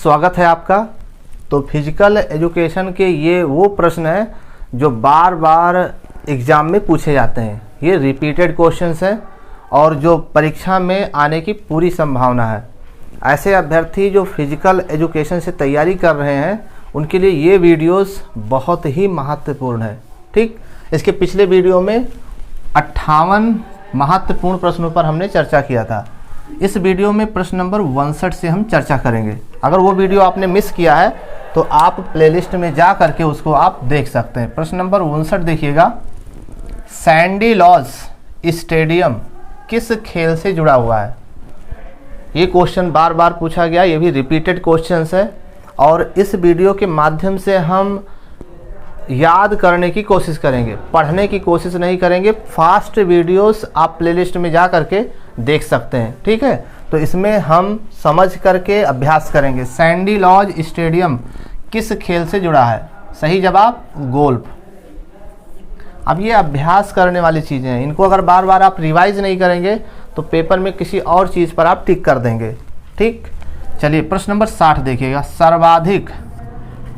स्वागत है आपका। तो फिजिकल एजुकेशन के ये वो प्रश्न हैं जो बार बार एग्ज़ाम में पूछे जाते हैं। ये रिपीटेड क्वेश्चंस हैं और जो परीक्षा में आने की पूरी संभावना है। ऐसे अभ्यर्थी जो फिजिकल एजुकेशन से तैयारी कर रहे हैं उनके लिए ये वीडियोस बहुत ही महत्वपूर्ण है। ठीक, इसके पिछले वीडियो में 58 महत्वपूर्ण प्रश्नों पर हमने चर्चा किया था। इस वीडियो में प्रश्न नंबर 62 से हम चर्चा करेंगे। अगर वो वीडियो आपने मिस किया है तो आप प्लेलिस्ट में जा करके उसको आप देख सकते हैं। प्रश्न नंबर 59 देखिएगा, सैंडी लॉज स्टेडियम किस खेल से जुड़ा हुआ है? ये क्वेश्चन बार बार पूछा गया, ये भी रिपीटेड क्वेश्चंस है और इस वीडियो के माध्यम से हम याद करने की कोशिश करेंगे, पढ़ने की कोशिश नहीं करेंगे। फास्ट वीडियोस आप प्लेलिस्ट में जा करके देख सकते हैं। ठीक है, तो इसमें हम समझ करके अभ्यास करेंगे। सैंडी लॉज स्टेडियम किस खेल से जुड़ा है? सही जवाब गोल्फ। अब ये अभ्यास करने वाली चीज़ें हैं, इनको अगर बार बार आप रिवाइज नहीं करेंगे तो पेपर में किसी और चीज़ पर आप टिक कर देंगे। ठीक, चलिए प्रश्न नंबर 60 देखिएगा, सर्वाधिक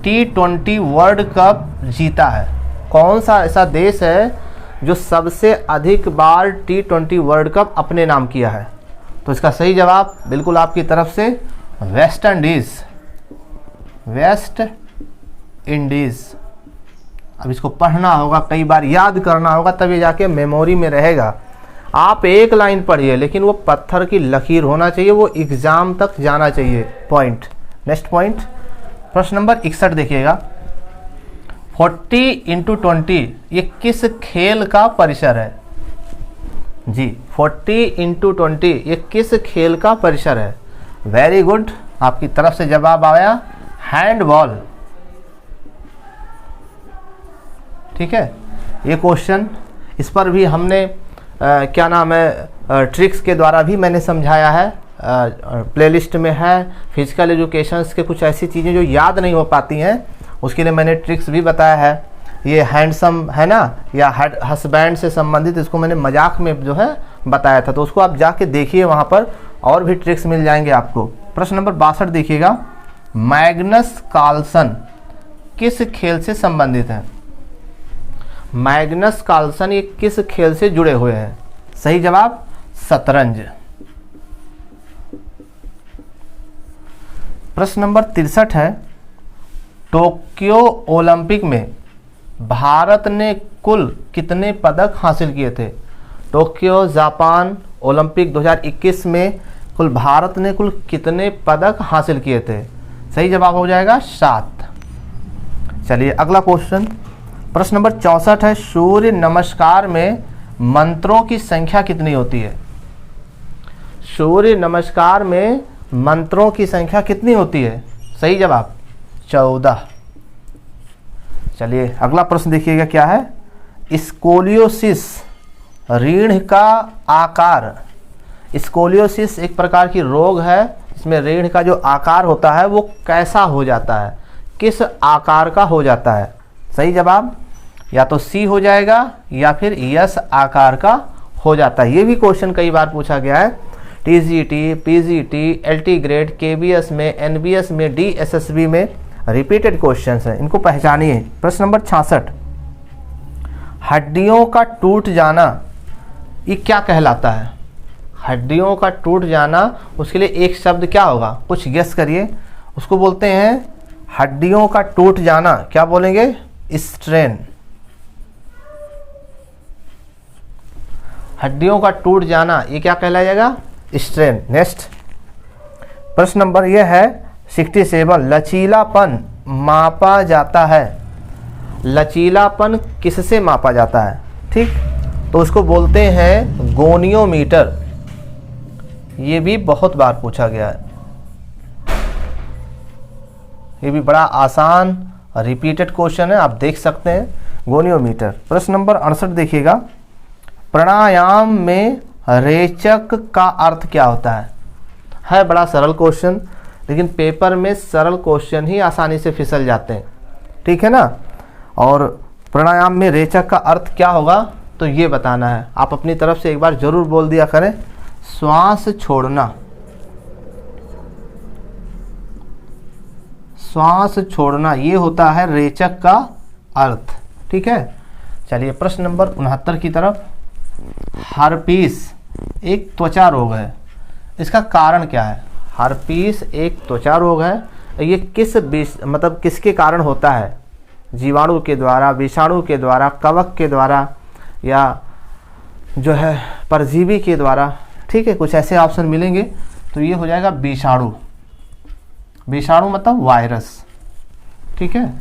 T20 वर्ल्ड कप जीता है? कौन सा ऐसा देश है जो सबसे अधिक बार T20 वर्ल्ड कप अपने नाम किया है? तो इसका सही जवाब बिल्कुल आपकी तरफ से वेस्ट इंडीज़। West Indies. अब इसको पढ़ना होगा, कई बार याद करना होगा, तब ये जाके मेमोरी में रहेगा। आप एक लाइन पढ़िए लेकिन वो पत्थर की लकीर होना चाहिए, वो एग्ज़ाम तक जाना चाहिए। पॉइंट, नेक्स्ट पॉइंट, प्रश्न नंबर 61 देखिएगा, 40 × 20 ये किस खेल का परिसर है? जी, 40 × 20 ये किस खेल का परिसर है? वेरी गुड, आपकी तरफ से जवाब आया हैंडबॉल। ठीक है, ये क्वेश्चन, इस पर भी हमने क्या नाम है, ट्रिक्स के द्वारा भी मैंने समझाया है, प्लेलिस्ट में है। फिजिकल एजुकेशंस के कुछ ऐसी चीज़ें जो याद नहीं हो पाती हैं उसके लिए मैंने ट्रिक्स भी बताया है। ये हैंडसम है ना, या हस्बैंड से संबंधित, इसको मैंने मजाक में जो है बताया था, तो उसको आप जाके देखिए, वहाँ पर और भी ट्रिक्स मिल जाएंगे आपको। प्रश्न नंबर 62 देखिएगा, मैग्नस कार्लसन किस खेल से संबंधित है? मैग्नस कार्लसन ये किस खेल से जुड़े हुए हैं? सही जवाब शतरंज। प्रश्न नंबर 63 है, टोक्यो ओलंपिक में भारत ने कुल कितने पदक हासिल किए थे? टोक्यो जापान ओलंपिक 2021 में कुल भारत ने कुल कितने पदक हासिल किए थे? सही जवाब हो जाएगा 7। चलिए अगला क्वेश्चन, प्रश्न नंबर 64 है, सूर्य नमस्कार में मंत्रों की संख्या कितनी होती है? सूर्य नमस्कार में मंत्रों की संख्या कितनी होती है? सही जवाब 14। चलिए अगला प्रश्न देखिएगा, क्या है, स्कोलियोसिस रीढ़ का आकार। स्कोलियोसिस एक प्रकार की रोग है, इसमें रीढ़ का जो आकार होता है वो कैसा हो जाता है, किस आकार का हो जाता है? सही जवाब या तो सी हो जाएगा या फिर यस आकार का हो जाता है। ये भी क्वेश्चन कई बार पूछा गया है, TGT, PGT, LT grade, KBS में, एनबीएस में, डीएसएसबी में रिपीटेड क्वेश्चंस हैं, इनको पहचानिए। प्रश्न नंबर 66, हड्डियों का टूट जाना ये क्या कहलाता है? हड्डियों का टूट जाना, उसके लिए एक शब्द क्या होगा, कुछ गेस करिए। उसको बोलते हैं हड्डियों का टूट जाना, क्या बोलेंगे? स्ट्रेन। हड्डियों का टूट जाना ये क्या कहलाएगा? स्ट्रेन। नेक्स्ट प्रश्न नंबर यह है 67, लचीलापन मापा जाता है। लचीलापन किससे मापा जाता है? ठीक, तो उसको बोलते हैं गोनियोमीटर। ये भी बहुत बार पूछा गया है, ये भी बड़ा आसान रिपीटेड क्वेश्चन है, आप देख सकते हैं, गोनियोमीटर। प्रश्न नंबर 68 देखिएगा, प्राणायाम में रेचक का अर्थ क्या होता है? बड़ा सरल क्वेश्चन, लेकिन पेपर में सरल क्वेश्चन ही आसानी से फिसल जाते हैं। ठीक है ना, और प्राणायाम में रेचक का अर्थ क्या होगा तो ये बताना है। आप अपनी तरफ से एक बार जरूर बोल दिया करें, श्वास छोड़ना। श्वास छोड़ना, ये होता है रेचक का अर्थ। ठीक है, चलिए प्रश्न नंबर 69 की तरफ। हर्पीस एक त्वचा रोग है, इसका कारण क्या है? हर्पीस एक त्वचा रोग है, ये किसके कारण होता है? जीवाणु के द्वारा, विषाणु के द्वारा, कवक के द्वारा, या जो है परजीवी के द्वारा। ठीक है, कुछ ऐसे ऑप्शन मिलेंगे, तो ये हो जाएगा विषाणु। विषाणु मतलब वायरस। ठीक है,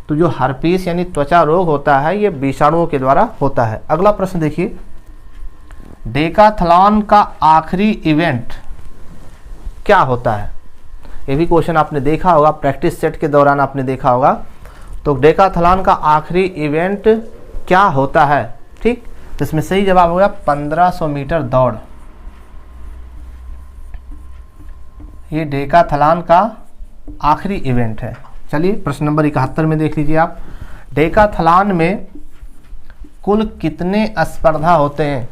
तो जो हर्पीस यानी त्वचा रोग होता है ये विषाणुओं के द्वारा होता है। अगला प्रश्न देखिए, डेकाथलॉन का आखिरी इवेंट क्या होता है? ये भी क्वेश्चन आपने देखा होगा, प्रैक्टिस सेट के दौरान आपने देखा होगा। तो डेकाथलॉन का आखिरी इवेंट क्या होता है? ठीक, तो इसमें सही जवाब होगा 1500 मीटर दौड़। ये डेकाथलॉन का आखिरी इवेंट है। चलिए प्रश्न नंबर 71 में देख लीजिए आप। डेकाथलॉन में कुल कितने स्पर्धा होते हैं?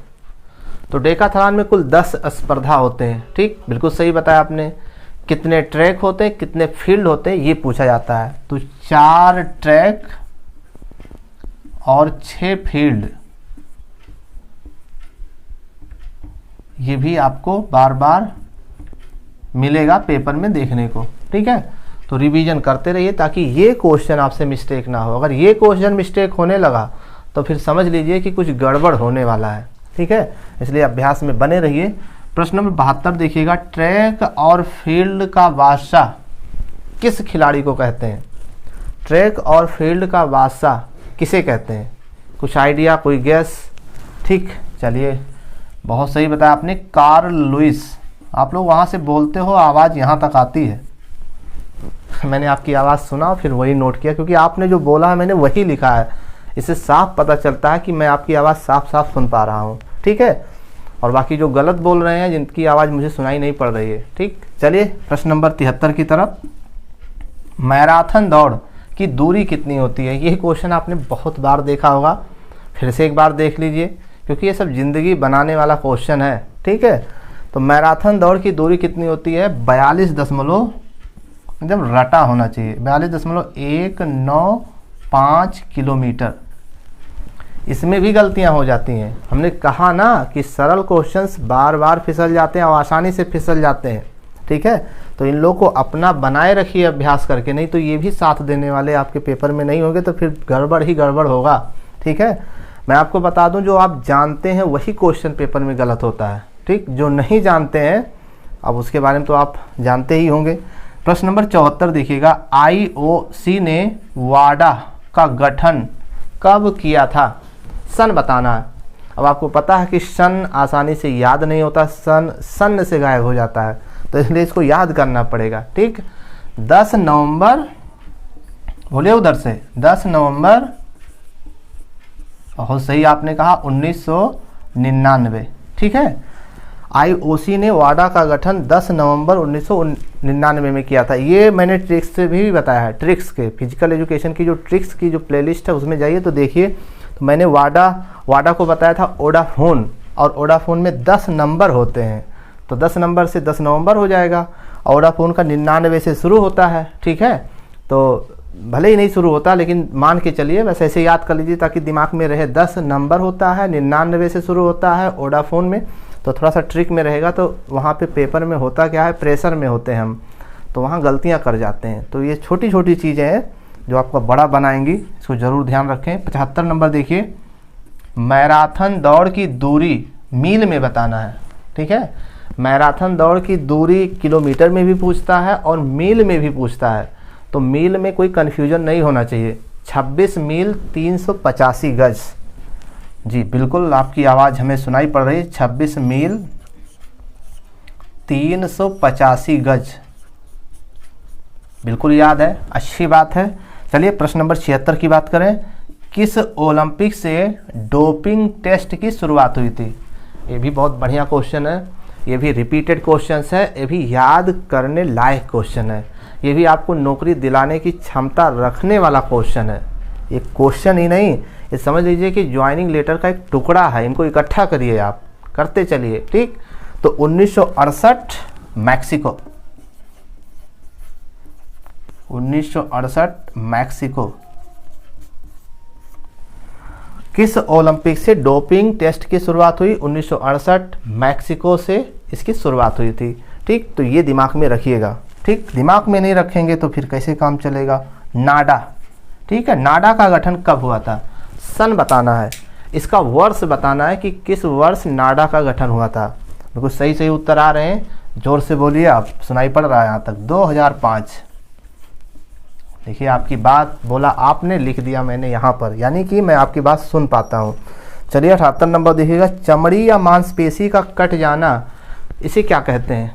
तो डेकाथलॉन में कुल 10 स्पर्धा होते हैं। ठीक, बिल्कुल सही बताया आपने। कितने ट्रैक होते हैं, कितने फील्ड होते हैं, ये पूछा जाता है। तो 4 ट्रैक और 6 फील्ड, ये भी आपको बार बार मिलेगा पेपर में देखने को। ठीक है, तो रिवीजन करते रहिए ताकि ये क्वेश्चन आपसे मिस्टेक ना हो। अगर ये क्वेश्चन मिस्टेक होने लगा तो फिर समझ लीजिए कि कुछ गड़बड़ होने वाला है। ठीक है, इसलिए अभ्यास में बने रहिए। प्रश्न नंबर 72 देखिएगा, ट्रैक और फील्ड का बादशाह किस खिलाड़ी को कहते हैं? ट्रैक और फील्ड का बादशाह किसे कहते हैं? कुछ आइडिया, कोई गेस? ठीक, चलिए बहुत सही बताया आपने, कार्ल लुइस। आप लोग वहाँ से बोलते हो, आवाज़ यहाँ तक आती है। मैंने आपकी आवाज़ सुना फिर वही नोट किया, क्योंकि आपने जो बोला है मैंने वही लिखा है। इससे साफ पता चलता है कि मैं आपकी आवाज़ साफ साफ सुन पा रहा हूँ। ठीक है, और बाकी जो गलत बोल रहे हैं जिनकी आवाज़ मुझे सुनाई नहीं पड़ रही है। ठीक, चलिए प्रश्न नंबर 73 की तरफ। मैराथन दौड़ की दूरी कितनी होती है? ये क्वेश्चन आपने बहुत बार देखा होगा, फिर से एक बार देख लीजिए, क्योंकि ये सब ज़िंदगी बनाने वाला क्वेश्चन है। ठीक है, तो मैराथन दौड़ की दूरी कितनी होती है? 42 एकदम रटा होना चाहिए, 42.195 किलोमीटर। इसमें भी गलतियां हो जाती हैं। हमने कहा ना कि सरल क्वेश्चंस बार बार फिसल जाते हैं और आसानी से फिसल जाते हैं। ठीक है, तो इन लोगों को अपना बनाए रखिए अभ्यास करके, नहीं तो ये भी साथ देने वाले आपके पेपर में नहीं होंगे, तो फिर गड़बड़ ही गड़बड़ होगा। ठीक है, मैं आपको बता दूं, जो आप जानते हैं वही क्वेश्चन पेपर में गलत होता है। ठीक, जो नहीं जानते हैं अब उसके बारे में तो आप जानते ही होंगे। प्रश्न नंबर 74 देखिएगा, IOC ने वाडा का गठन कब किया था? सन बताना है। अब आपको पता है कि सन आसानी से याद नहीं होता, सन से गायब हो जाता है, तो इसलिए इसको याद करना पड़ेगा। ठीक, 10 नवंबर, बोले उधर से 10 नवंबर, बहुत सही आपने कहा, 1999। ठीक है, IOC ने वाडा का गठन 10 नवंबर 1999 में किया था। ये मैंने ट्रिक्स से भी बताया है, ट्रिक्स के फिजिकल एजुकेशन की जो ट्रिक्स की जो प्लेलिस्ट है उसमें जाइए तो देखिए। तो मैंने वाडा को बताया था वोडाफोन, और वोडाफोन में 10 नंबर होते हैं, तो 10 नंबर से 10 नवंबर हो जाएगा। और वोडाफोन का 99 से शुरू होता है। ठीक है, तो भले ही नहीं शुरू होता लेकिन मान के चलिए, बस ऐसे याद कर लीजिए ताकि दिमाग में रहे। 10 नंबर होता है, 99 से शुरू होता है वोडाफोन में, तो थोड़ा सा ट्रिक में रहेगा। तो वहाँ पे पेपर में होता क्या है, प्रेशर में होते हैं हम, तो वहाँ गलतियाँ कर जाते हैं। तो ये छोटी छोटी चीज़ें हैं जो आपको बड़ा बनाएंगी, इसको ज़रूर ध्यान रखें। 75 नंबर देखिए, मैराथन दौड़ की दूरी मील में बताना है। ठीक है, मैराथन दौड़ की दूरी किलोमीटर में भी पूछता है और मील में भी पूछता है, तो मील में कोई कन्फ्यूजन नहीं होना चाहिए। 26 मील 385 गज। जी बिल्कुल, आपकी आवाज़ हमें सुनाई पड़ रही है। 26 मील 385 गज, बिल्कुल याद है, अच्छी बात है। चलिए प्रश्न नंबर 76 की बात करें। किस ओलंपिक से डोपिंग टेस्ट की शुरुआत हुई थी? ये भी बहुत बढ़िया क्वेश्चन है, ये भी रिपीटेड क्वेश्चन है, ये भी याद करने लायक क्वेश्चन है, ये भी आपको नौकरी दिलाने की क्षमता रखने वाला क्वेश्चन है। ये क्वेश्चन ही नहीं, ये समझ लीजिए कि ज्वाइनिंग लेटर का एक टुकड़ा है, इनको इकट्ठा करिए, आप करते चलिए। ठीक, तो 1968 मैक्सिको, 1968 मैक्सिको। किस ओलंपिक से डोपिंग टेस्ट की शुरुआत हुई? 1968 मैक्सिको से इसकी शुरुआत हुई थी। ठीक, तो ये दिमाग में रखिएगा। ठीक, दिमाग में नहीं रखेंगे तो फिर कैसे काम चलेगा। नाडा, ठीक है, नाडा का गठन कब हुआ था? सन बताना है, इसका वर्ष बताना है कि किस वर्ष नाडा का गठन हुआ था। बिल्कुल सही सही उत्तर आ रहे हैं, जोर से बोलिए, आप सुनाई पड़ रहा है यहाँ तक। 2005। देखिए आपकी बात बोला आपने, लिख दिया मैंने यहाँ पर, यानी कि मैं आपकी बात सुन पाता हूँ। चलिए 78 नंबर देखिएगा, चमड़ी या मांसपेशी का कट जाना, इसे क्या कहते हैं?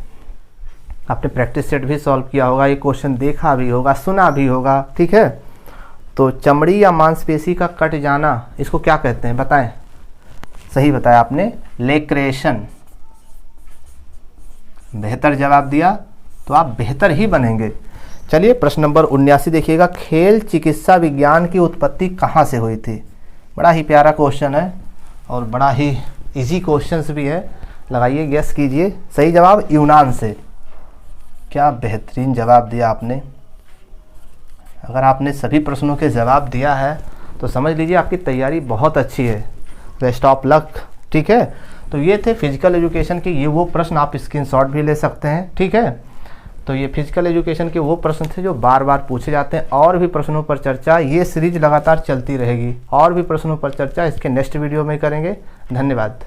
आपने प्रैक्टिस सेट भी सॉल्व किया होगा, ये क्वेश्चन देखा भी होगा, सुना भी होगा। ठीक है, तो चमड़ी या मांसपेशी का कट जाना, इसको क्या कहते हैं बताएं? सही बताया आपने, लेक्रेशन। बेहतर जवाब दिया तो आप बेहतर ही बनेंगे। चलिए प्रश्न नंबर 79 देखिएगा, खेल चिकित्सा विज्ञान की उत्पत्ति कहाँ से हुई थी? बड़ा ही प्यारा क्वेश्चन है और बड़ा ही इजी क्वेश्चन भी है, लगाइए, गेस कीजिए। सही जवाब यूनान से। क्या बेहतरीन जवाब दिया आपने। अगर आपने सभी प्रश्नों के जवाब दिया है तो समझ लीजिए आपकी तैयारी बहुत अच्छी है। Best of luck. ठीक है, तो ये थे फिजिकल एजुकेशन के ये वो प्रश्न, आप स्क्रीनशॉट भी ले सकते हैं। ठीक है, तो ये फिजिकल एजुकेशन के वो प्रश्न थे जो बार बार पूछे जाते हैं। और भी प्रश्नों पर चर्चा, ये सीरीज लगातार चलती रहेगी। और भी प्रश्नों पर चर्चा इसके नेक्स्ट वीडियो में करेंगे। धन्यवाद।